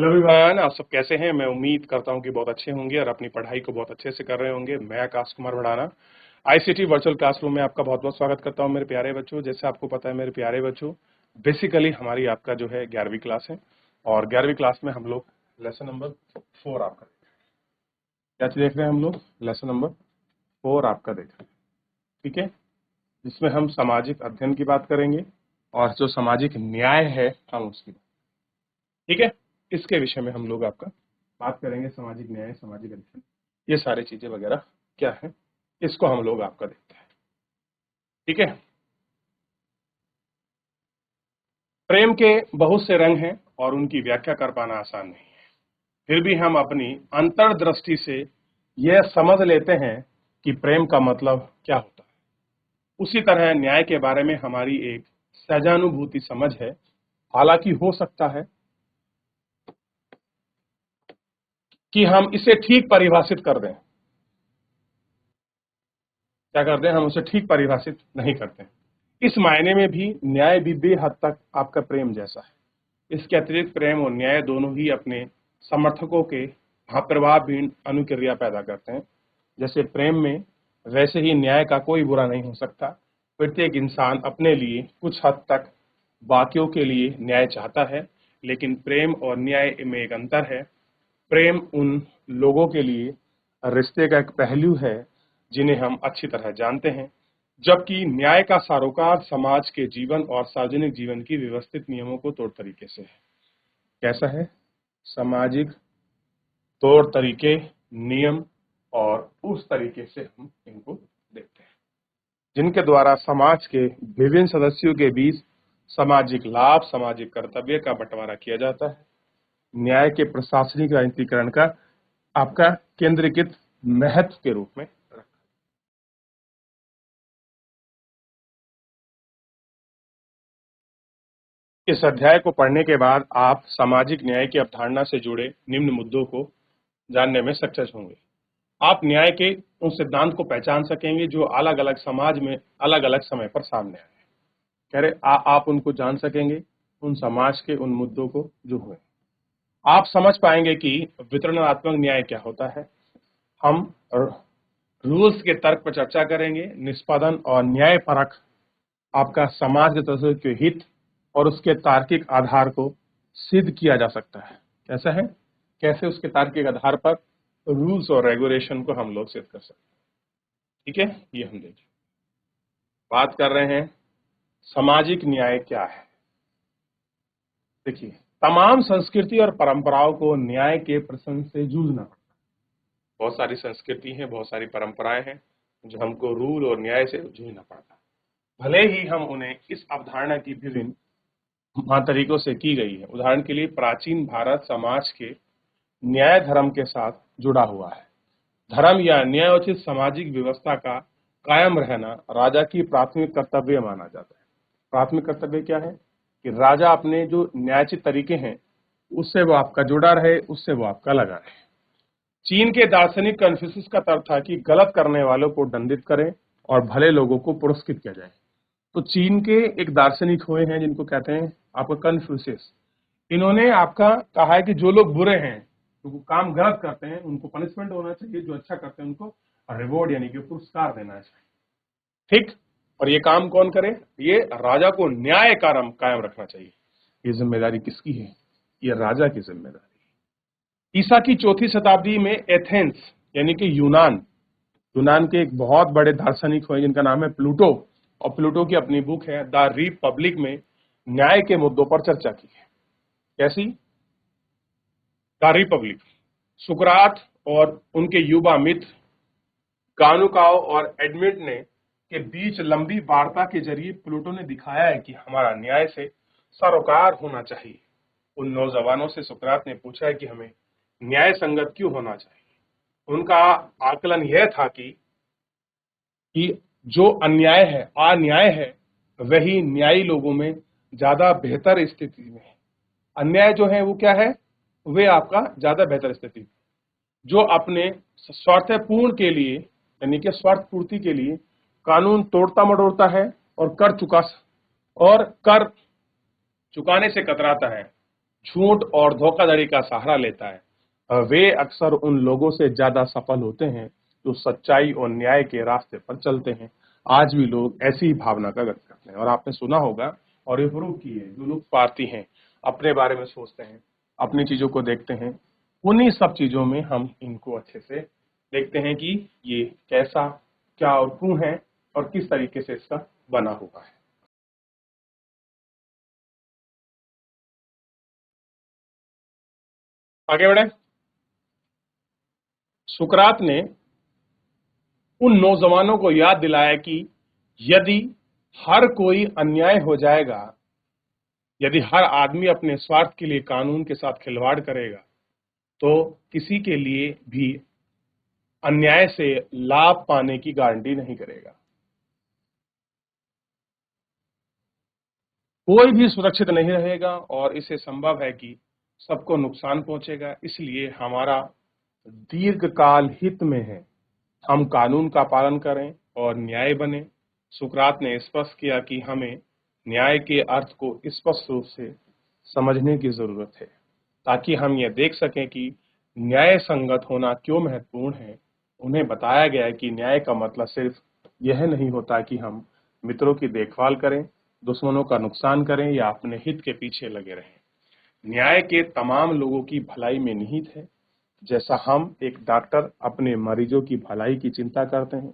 Hello everyone, आप सब कैसे हैं। मैं उम्मीद करता हूं कि बहुत अच्छे होंगे और अपनी पढ़ाई को बहुत अच्छे से कर रहे होंगे। मैं Akash Kumar Bhadana ICT virtual classroom में आपका बहुत बहुत स्वागत करता हूं मेरे प्यारे बच्चों। जैसे आपको पता है मेरे प्यारे बच्चों, बेसिकली हमारी आपका जो है 11वीं क्लास है और 11वीं क्लास में हम लोग लेसन नंबर 4 आपका क्या देख रहे हैं। हम लोग लेसन नंबर 4 आपका देख रहे हैं, ठीक है, जिसमें हम सामाजिक अध्ययन की बात करेंगे और जो सामाजिक न्याय है हम उसकी, ठीक है, इसके विषय में हम लोग आपका बात करेंगे। सामाजिक न्याय, सामाजिक अध्ययन, ये सारी चीजें वगैरह क्या है, इसको हम लोग आपका देखते हैं, ठीक है। प्रेम के बहुत से रंग हैं और उनकी व्याख्या कर पाना आसान नहीं है, फिर भी हम अपनी अंतर्दृष्टि से यह समझ लेते हैं कि प्रेम का मतलब क्या होता है। उसी तरह न्याय के बारे में हमारी एक सहजानुभूति समझ है। हालांकि हो सकता है कि हम इसे ठीक परिभाषित कर दें, क्या करते हैं, हम उसे ठीक परिभाषित नहीं करते। इस मायने में भी न्याय भी बेहद तक आपका प्रेम जैसा है। इसके अतिरिक्त प्रेम और न्याय दोनों ही अपने समर्थकों के प्रभावहीन अनुक्रिया पैदा करते हैं। जैसे प्रेम में वैसे ही न्याय का कोई बुरा नहीं हो सकता। प्रत्येक इंसान अपने लिए कुछ हद तक बाकियों के लिए न्याय चाहता है, लेकिन प्रेम और न्याय में एक अंतर है। प्रेम उन लोगों के लिए रिश्ते का एक पहलू है जिन्हें हम अच्छी तरह जानते हैं, जबकि न्याय का सरोकार समाज के जीवन और सार्वजनिक जीवन की व्यवस्थित नियमों को तौर तरीके से है। कैसा है? सामाजिक तौर तरीके, नियम, और उस तरीके से हम इनको देखते हैं जिनके द्वारा समाज के विभिन्न सदस्यों के बीच सामाजिक लाभ, सामाजिक कर्तव्य का बंटवारा किया जाता है। न्याय के प्रशासनिक राजनीतिकरण का आपका केंद्रीकृत महत्व के रूप में रखा। इस अध्याय को पढ़ने के बाद आप सामाजिक न्याय की अवधारणा से जुड़े निम्न मुद्दों को जानने में सक्षम होंगे। आप न्याय के उन सिद्धांत को पहचान सकेंगे जो अलग अलग समाज में अलग अलग समय पर सामने आए। कह रहे आप उनको जान सकेंगे, उन समाज के उन मुद्दों को जो हुए। आप समझ पाएंगे कि वितरणात्मक न्याय क्या होता है। हम रूल्स के तर्क पर चर्चा करेंगे। निष्पादन और न्याय परख आपका समाज के तत्वों के हित और उसके तार्किक आधार को सिद्ध किया जा सकता है। कैसा है, कैसे उसके तार्किक आधार पर रूल्स और रेगुलेशन को हम लोग सिद्ध कर सकते हैं, ठीक है। ये हम देखिए बात कर रहे हैं सामाजिक न्याय क्या है। देखिए, तमाम संस्कृति और परंपराओं को न्याय के प्रश्न से जूझना पड़ता है। बहुत सारी संस्कृति हैं, बहुत सारी परंपराएं हैं जो हमको रूल और न्याय से जूझना पड़ता है, भले ही हम उन्हें इस अवधारणा की विभिन्न तरीकों से की गई है। उदाहरण के लिए प्राचीन भारत समाज के न्याय धर्म के साथ जुड़ा हुआ है। धर्म या न्यायोचित सामाजिक व्यवस्था का कायम रहना राजा की प्राथमिक कर्तव्य माना जाता है। प्राथमिक कर्तव्य क्या है कि राजा अपने जो न्यायोचित तरीके हैं उससे वो आपका जुड़ा रहे, उससे वो आपका लगा रहे। चीन के दार्शनिक कन्फ्यूशियस का तर्क था कि गलत करने वालों को दंडित करें और भले लोगों को पुरस्कृत किया जाए। तो चीन के एक दार्शनिक हुए हैं जिनको कहते हैं आपका कन्फ्यूशियस। इन्होंने आपका कहा है कि जो लोग बुरे हैं, जो काम गलत करते हैं, उनको पनिशमेंट होना चाहिए, जो अच्छा करते हैं उनको रिवॉर्ड यानी कि पुरस्कार देना चाहिए, ठीक। और ये काम कौन करे? ये राजा को न्याय कायम रखना चाहिए। ये जिम्मेदारी किसकी है? ये राजा की जिम्मेदारी। ईसा की 4वीं शताब्दी में एथेंस यानी कि यूनान के एक बहुत बड़े दार्शनिक हुए जिनका नाम है प्लूटो, और प्लूटो की अपनी बुक है द रिपब्लिक में न्याय के मुद्दों पर चर्चा की है। कैसी? The Republic. सुकरात और उनके युवा मित्र गानुकाओ और एडमिट ने के बीच लंबी वार्ता के जरिए प्लूटो ने दिखाया है कि हमारा न्याय से सरोकार होना चाहिए। उन नौजवानों से सुकरात ने पूछा है कि हमें न्याय संगत क्यों होना चाहिए। उनका आकलन यह था कि जो अन्याय है, अन्याय है, वही न्यायी लोगों में ज्यादा बेहतर स्थिति में है। अन्याय जो है वो क्या है? वे आपका ज्यादा बेहतर स्थिति, जो अपने स्वार्थपूर्ण के लिए यानी कि स्वार्थ पूर्ति के लिए कानून तोड़ता मरोड़ता है और कर चुकाने से कतराता है। झूठ और धोखाधड़ी का सहारा लेता है, वे अक्सर उन लोगों से ज्यादा सफल होते हैं जो सच्चाई और न्याय के रास्ते पर चलते हैं। आज भी लोग ऐसी ही भावना का व्यक्त करते हैं और आपने सुना होगा और ये प्रूव की है, जो लोग स्वार्थी हैं, अपने बारे में सोचते हैं, अपनी चीजों को देखते हैं, उन्हीं सब चीजों में हम इनको अच्छे से देखते हैं कि ये कैसा, क्या और क्यों है और किस तरीके से इसका बना हुआ है। आगे बढ़े। सुकरात ने उन नौजवानों को याद दिलाया कि यदि हर कोई अन्याय हो जाएगा, यदि हर आदमी अपने स्वार्थ के लिए कानून के साथ खिलवाड़ करेगा, तो किसी के लिए भी अन्याय से लाभ पाने की गारंटी नहीं करेगा। कोई भी सुरक्षित नहीं रहेगा और इसे संभव है कि सबको नुकसान पहुंचेगा। इसलिए हमारा दीर्घकाल हित में है हम कानून का पालन करें और न्याय बने। सुकरात ने स्पष्ट किया कि हमें न्याय के अर्थ को स्पष्ट रूप से समझने की जरूरत है, ताकि हम यह देख सकें कि न्याय संगत होना क्यों महत्वपूर्ण है। उन्हें बताया गया है कि न्याय का मतलब सिर्फ यह नहीं होता कि हम मित्रों की देखभाल करें, दुश्मनों का नुकसान करें या अपने हित के पीछे लगे रहें। न्याय के तमाम लोगों की भलाई में निहित है। जैसा हम एक डॉक्टर अपने मरीजों की भलाई की चिंता करते हैं,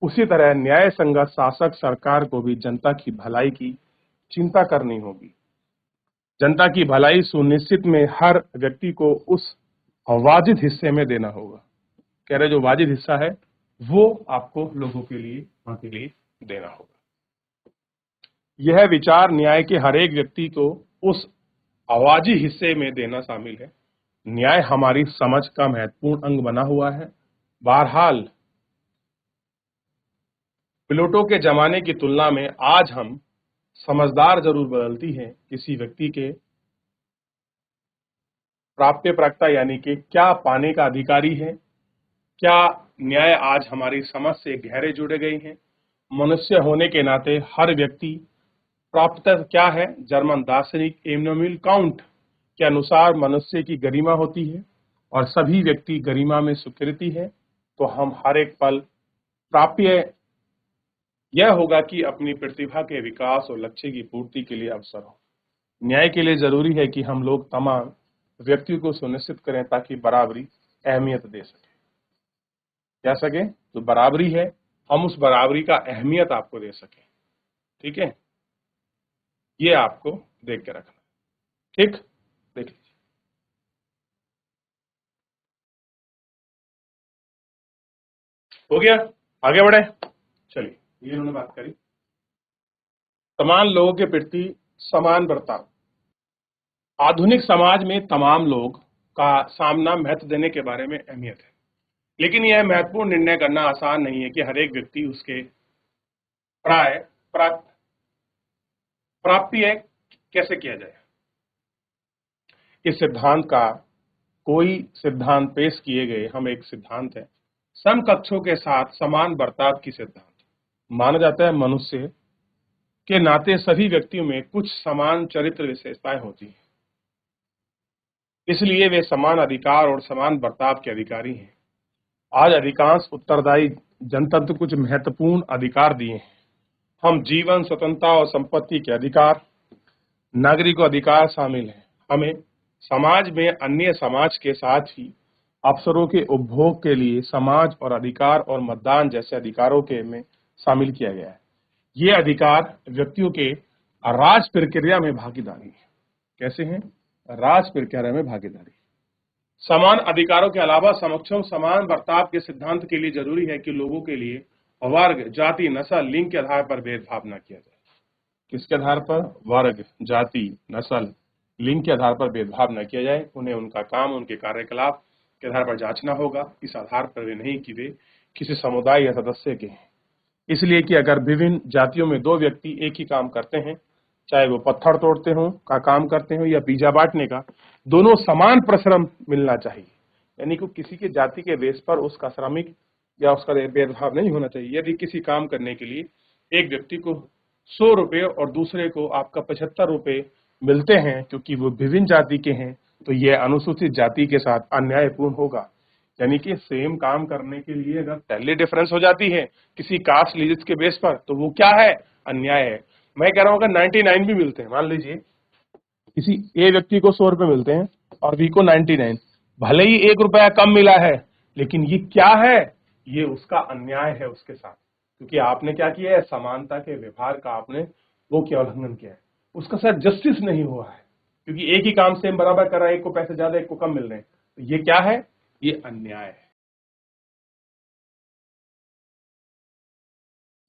उसी तरह न्याय संगत शासक सरकार को भी जनता की भलाई की चिंता करनी होगी। जनता की भलाई सुनिश्चित में हर व्यक्ति को उस वाजिब हिस्से में देना होगा। कह रहे जो वाजिब हिस्सा है वो आपको लोगों के लिए, वहां के लिए देना होगा। यह विचार न्याय के हर एक व्यक्ति को उस आवाजी हिस्से में देना शामिल है। न्याय हमारी समझ का महत्वपूर्ण अंग बना हुआ है। बहरहाल प्लेटो के जमाने की तुलना में आज हम समझदार जरूर बदलती है। किसी व्यक्ति के प्राप्य प्रक्ता यानी कि क्या पाने का अधिकारी है, क्या न्याय आज हमारी समझ से गहरे जुड़े गए हैं। मनुष्य होने के नाते हर व्यक्ति प्राप्त क्या है। जर्मन दार्शनिक इमैनुएल काउंट के अनुसार मनुष्य की गरिमा होती है और सभी व्यक्ति गरिमा में स्वीकृति है। तो हम हर एक पल प्राप्य यह होगा कि अपनी प्रतिभा के विकास और लक्ष्य की पूर्ति के लिए अवसर हो। न्याय के लिए जरूरी है कि हम लोग तमाम व्यक्तियों को सुनिश्चित करें ताकि बराबरी अहमियत दे सके। क्या सके तो बराबरी है, हम उस बराबरी का अहमियत आपको दे सके। ठीक है, ये आपको देख के रखना। ठीक, देख लीजिए। हो गया, आगे बढ़े। चलिए, ये उन्होंने बात करी समान लोगों के प्रति समान बर्ताव। आधुनिक समाज में तमाम लोग का सामना महत्व देने के बारे में अहमियत है, लेकिन यह महत्वपूर्ण निर्णय करना आसान नहीं है कि हर एक व्यक्ति उसके प्राय प्राप्य कैसे किया जाए। इस सिद्धांत का कोई सिद्धांत पेश किए गए हम एक सिद्धांत है समकक्षों के साथ समान बर्ताव की सिद्धांत। माना जाता है मनुष्य के नाते सभी व्यक्तियों में कुछ समान चरित्र विशेषताएं होती हैं, इसलिए वे समान अधिकार और समान बर्ताव के अधिकारी हैं। आज अधिकांश उत्तरदायी जनतंत्र कुछ महत्वपूर्ण अधिकार दिए हैं। हम जीवन, स्वतंत्रता और संपत्ति के अधिकार, नागरिक अधिकार शामिल हैं। हमें समाज में अन्य समाज के साथ ही अवसरों के उपभोग के लिए समाज और अधिकार और मतदान जैसे अधिकारों के में शामिल किया गया है। ये अधिकार व्यक्तियों के राज प्रक्रिया में भागीदारी है। कैसे हैं? राज प्रक्रिया में भागीदारी। समान अधिकारों के अलावा समक्षम समान बर्ताव के सिद्धांत के लिए जरूरी है कि लोगों के लिए वर्ग, जाति, नस्ल, लिंग के आधार पर भेदभाव न किया जाए। किसके आधार पर? वर्ग, जाति, नस्ल, लिंग के आधार पर भेदभाव न किया जाए। उन्हें उनका काम, उनके कार्यकलाप के आधार पर जांचना होगा। इस आधार पर वे नहीं कि वे किसी समुदाय या सदस्य के हैं। इसलिए कि अगर विभिन्न जातियों में दो व्यक्ति एक ही काम करते हैं, चाहे वो पत्थर तोड़ते हो का काम करते हो या पिज्जा बांटने का, दोनों समान परिश्रम मिलना चाहिए। यानी कि किसी के जाति के बेस पर उसका श्रमिक या उसका भेदभाव नहीं होना चाहिए। यदि किसी काम करने के लिए एक व्यक्ति को 100 रुपये और दूसरे को आपका 75 रुपये मिलते हैं क्योंकि वो विभिन्न जाति के हैं, तो यह अनुसूचित जाति के साथ अन्यायपूर्ण होगा। यानी कि सेम काम करने के लिए अगर सैलरी डिफरेंस हो जाती है किसी कास्ट लिस्ट के बेस पर, तो वो क्या है? अन्याय है। मैं कह रहा हूं अगर 99 भी मिलते हैं, मान लीजिए किसी ए व्यक्ति को 100 रुपए मिलते हैं और बी को 99, भले ही 1 रुपया कम मिला है, लेकिन ये क्या है? ये उसका अन्याय है उसके साथ, क्योंकि आपने क्या किया है? समानता के व्यवहार का आपने वो क्या उल्लंघन किया है, उसका साथ जस्टिस नहीं हुआ है, क्योंकि एक ही काम सेम बराबर कर रहा है, एक को पैसे ज्यादा एक को कम मिल रहे हैं, तो ये क्या है? ये अन्याय है।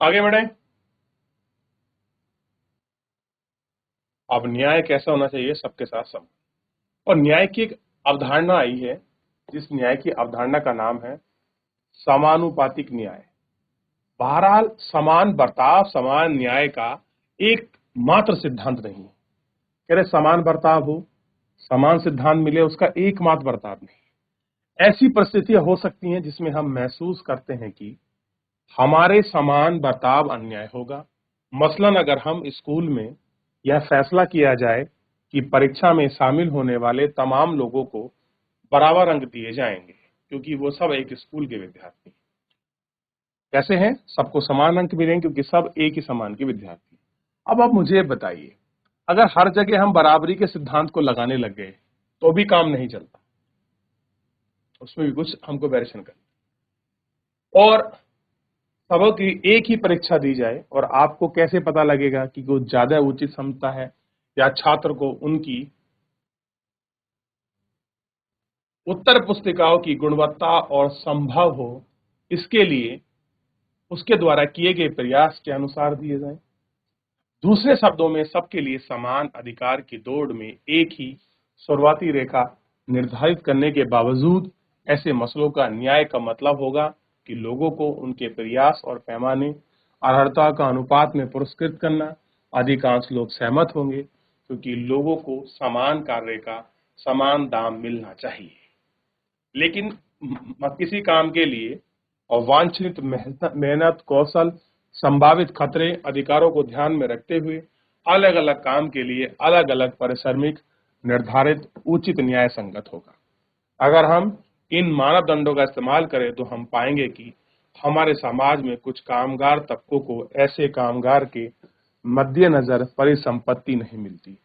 आगे बढ़े। अब न्याय कैसा होना चाहिए? सबके साथ समान। और न्याय की एक अवधारणा आई है, जिस न्याय की अवधारणा का नाम है समानुपातिक न्याय। बहरहाल समान बर्ताव समान न्याय का एक मात्र सिद्धांत नहीं है। कह रहे समान बर्ताव हो, समान सिद्धांत मिले, उसका एकमात्र बर्ताव नहीं। ऐसी परिस्थितियां हो सकती हैं जिसमें हम महसूस करते हैं कि हमारे समान बर्ताव अन्याय होगा। मसलन अगर हम स्कूल में यह फैसला किया जाए कि परीक्षा में शामिल होने वाले तमाम लोगों को बराबर अंक दिए जाएंगे क्योंकि वो सब एक स्कूल के विद्यार्थी हैं। कैसे हैं? सबको समान अंक मिलेंगे क्योंकि सब एक ही समान के विद्यार्थी हैं। अब आप मुझे बताइए, अगर हर जगह हम बराबरी के सिद्धांत को लगाने लग गए तो भी काम नहीं चलता, उसमें भी कुछ हमको वेरिएशन करना। और सबों की एक ही परीक्षा दी जाए और आपको कैसे पता लगेगा कि वो ज्यादा उचित समझता है या छात्र को उनकी उत्तर पुस्तिकाओं की गुणवत्ता और संभव हो, इसके लिए उसके द्वारा किए गए प्रयास के अनुसार दिए जाएं। दूसरे शब्दों में सबके लिए समान अधिकार की दौड़ में एक ही शुरुआती रेखा निर्धारित करने के बावजूद ऐसे मसलों का न्याय का मतलब होगा कि लोगों को उनके प्रयास और पैमाने अर्हता का अनुपात में पुरस्कृत करना। अधिकांश लोग सहमत होंगे क्योंकि लोगों को समान कार्य का समान दाम मिलना चाहिए। लेकिन किसी काम के लिए अवांछित मेहनत कौशल संभावित खतरे अधिकारों को ध्यान में रखते हुए अलग अलग काम के लिए अलग अलग पारिश्रमिक निर्धारित उचित न्याय संगत होगा। अगर हम इन मानदंडों का इस्तेमाल करें तो हम पाएंगे कि हमारे समाज में कुछ कामगार तबकों को ऐसे कामगार के मद्देनजर परिसंपत्ति नहीं मिलती।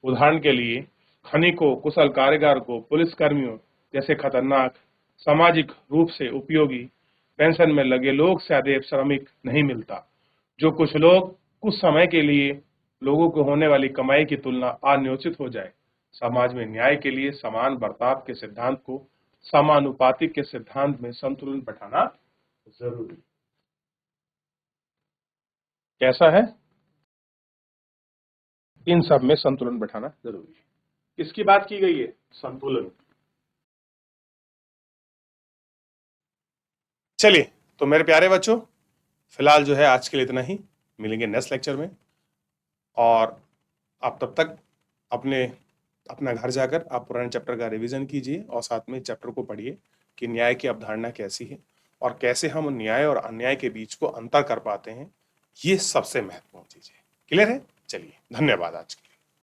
उदाहरण के लिए खनिकों, कुशल कारीगर को पुलिस कर्मियों जैसे खतरनाक, सामाजिक रूप से उपयोगी, पेंशन में लगे लोग सदैव श्रमिक नहीं मिलता। जो कुछ लोग कुछ समय के लिए लोगों को होने वाली कमाई की तुलना अनियोजित हो जाए। समाज में न्याय के लिए समान बर्ताव के सिद्धांत को समानुपातिक के सिद्धांत में संतुलन बैठाना जरूरी। कैसा है? इन सब में संतुलन बैठाना जरूरी है। किसकी बात की गई है? संतुलन। चलिए, तो मेरे प्यारे बच्चों, फिलहाल जो है आज के लिए इतना ही। मिलेंगे नेक्स्ट लेक्चर में। और आप तब तक अपना घर जाकर आप पुराने चैप्टर का रिवीजन कीजिए और साथ में चैप्टर को पढ़िए कि न्याय की अवधारणा कैसी है और कैसे हम न्याय और अन्याय के बीच को अंतर कर पाते हैं। ये सबसे महत्वपूर्ण चीज है। क्लियर है? चलिए, धन्यवाद आज के लिए।